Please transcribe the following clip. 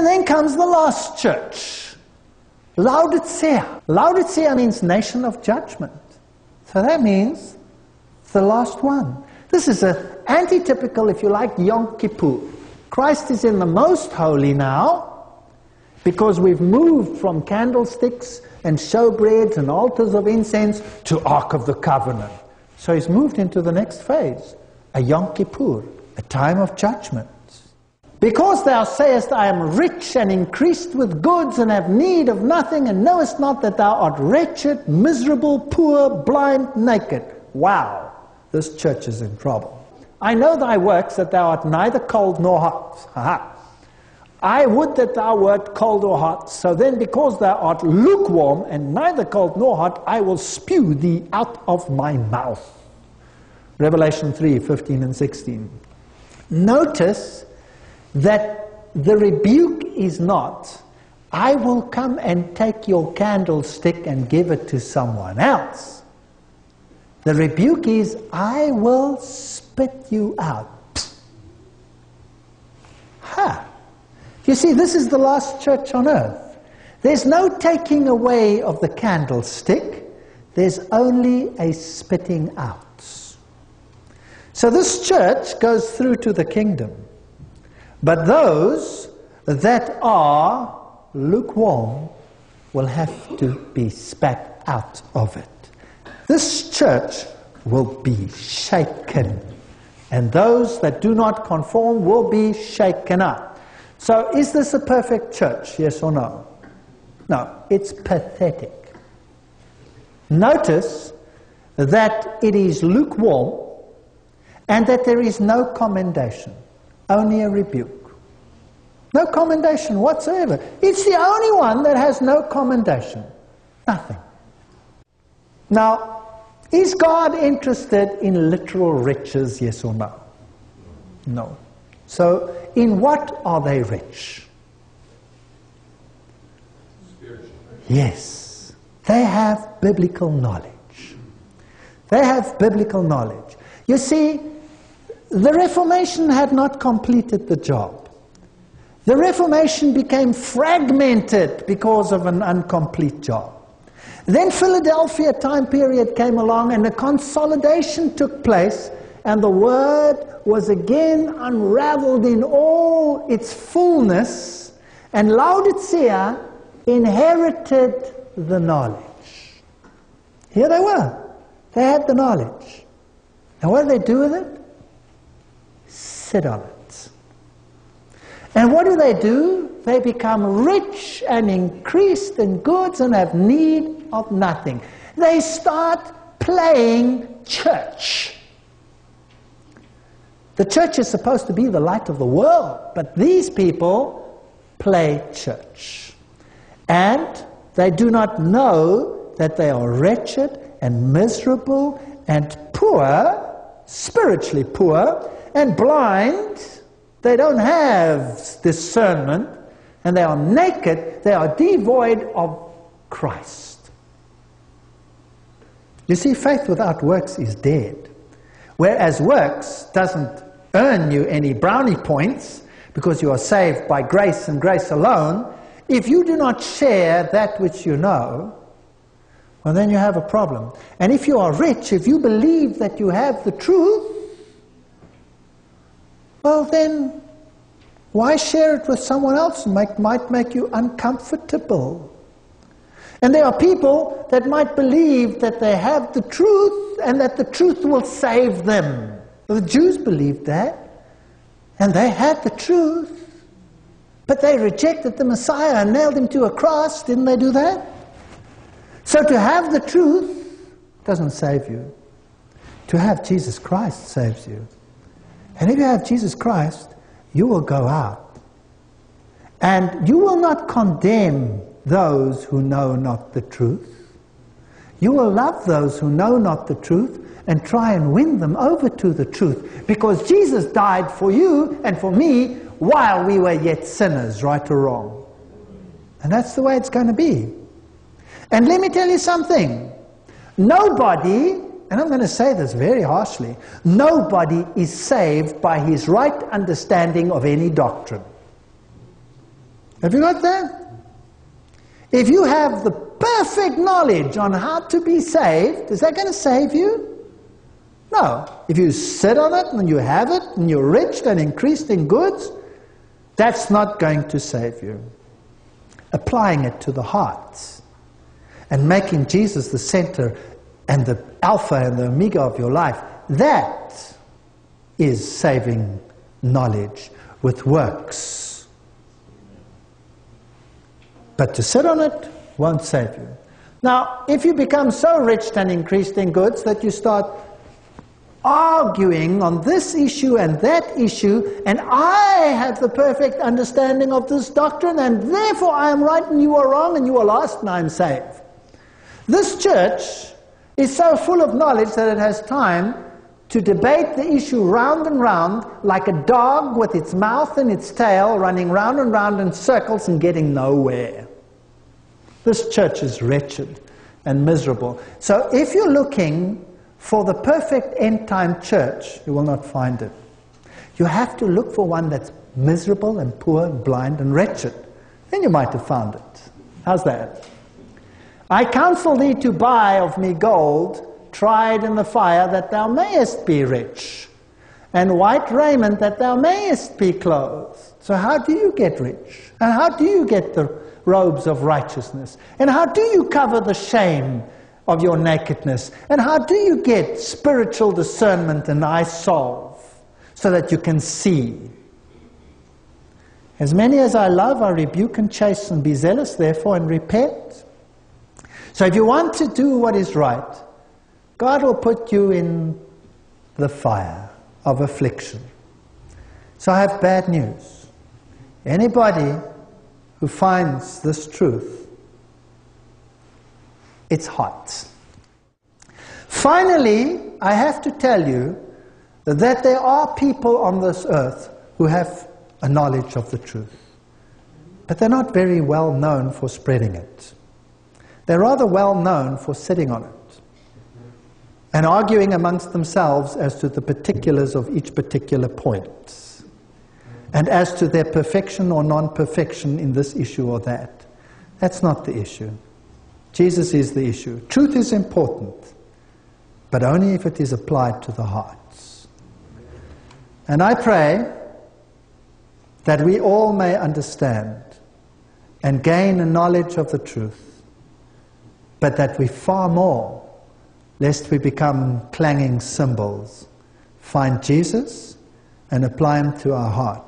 And then comes the last church, Laodicea. Laodicea means nation of judgment. So that means the last one. This is an antitypical, if you like, Yom Kippur. Christ is in the most holy now, because we've moved from candlesticks and showbreads and altars of incense to Ark of the Covenant. So he's moved into the next phase, a Yom Kippur, a time of judgment. Because thou sayest, I am rich and increased with goods and have need of nothing, and knowest not that thou art wretched, miserable, poor, blind, naked. Wow, this church is in trouble. I know thy works, that thou art neither cold nor hot. Aha. I would that thou wert cold or hot. So then, because thou art lukewarm and neither cold nor hot, I will spew thee out of my mouth. Revelation 3:15 and 16. Notice that the rebuke is not, I will come and take your candlestick and give it to someone else. The rebuke is, I will spit you out. Ha! You see, this is the last church on earth. There's no taking away of the candlestick. There's only a spitting out. So this church goes through to the kingdom. But those that are lukewarm will have to be spat out of it. This church will be shaken. And those that do not conform will be shaken up. So is this a perfect church? Yes or no? No, it's pathetic. Notice that it is lukewarm and that there is no commendation, only a rebuke. No commendation whatsoever. It's the only one that has no commendation. Nothing. Now, is God interested in literal riches, yes or no? No. So, in what are they rich? Spiritually. Yes. They have biblical knowledge. They have biblical knowledge. You see, the Reformation had not completed the job. The Reformation became fragmented because of an incomplete job. Then Philadelphia time period came along and a consolidation took place, and the word was again unraveled in all its fullness, and Laodicea inherited the knowledge. Here they were. They had the knowledge. And what do they do with it? Sit on it. And what do? They become rich and increased in goods and have need of nothing. They start playing church. The church is supposed to be the light of the world, but these people play church. And they do not know that they are wretched and miserable and poor, spiritually poor, and blind. They don't have discernment, and they are naked. They are devoid of Christ. You see, faith without works is dead. Whereas works doesn't earn you any brownie points because you are saved by grace and grace alone. If you do not share that which you know, well, then you have a problem. And if you are rich, if you believe that you have the truth, well then, why share it with someone else? It might make you uncomfortable. And there are people that might believe that they have the truth and that the truth will save them. Well, the Jews believed that, and they had the truth, but they rejected the Messiah and nailed him to a cross. Didn't they do that? So to have the truth doesn't save you. To have Jesus Christ saves you. And if you have Jesus Christ, you will go out. And you will not condemn those who know not the truth. You will love those who know not the truth and try and win them over to the truth. Because Jesus died for you and for me while we were yet sinners, right or wrong. And that's the way it's going to be. And let me tell you something. Nobody, and I'm going to say this very harshly, nobody is saved by his right understanding of any doctrine. Have you got that? If you have the perfect knowledge on how to be saved, is that going to save you? No. If you sit on it and you have it and you're rich and increased in goods, that's not going to save you. Applying it to the heart and making Jesus the center and the alpha and the omega of your life, that is saving knowledge with works. But to sit on it won't save you. Now, if you become so rich and increased in goods that you start arguing on this issue and that issue, and I have the perfect understanding of this doctrine, and therefore I am right and you are wrong, and you are lost and I am saved. This church is so full of knowledge that it has time to debate the issue round and round like a dog with its mouth and its tail running round and round in circles and getting nowhere. This church is wretched and miserable. So if you're looking for the perfect end-time church, you will not find it. You have to look for one that's miserable and poor and blind and wretched. Then you might have found it. How's that? I counsel thee to buy of me gold tried in the fire, that thou mayest be rich, and white raiment, that thou mayest be clothed. So how do you get rich? And how do you get the robes of righteousness? And how do you cover the shame of your nakedness? And how do you get spiritual discernment and eye salve so that you can see? As many as I love, I rebuke and chasten. Be zealous, therefore, and repent. So if you want to do what is right, God will put you in the fire of affliction. So I have bad news. Anybody who finds this truth, it's hot. Finally, I have to tell you that there are people on this earth who have a knowledge of the truth, but they're not very well known for spreading it. They're rather well known for sitting on it and arguing amongst themselves as to the particulars of each particular point, and as to their perfection or non-perfection in this issue or that. That's not the issue. Jesus is the issue. Truth is important, but only if it is applied to the hearts. And I pray that we all may understand and gain a knowledge of the truth, but that we far more, lest we become clanging cymbals, find Jesus and apply him to our heart.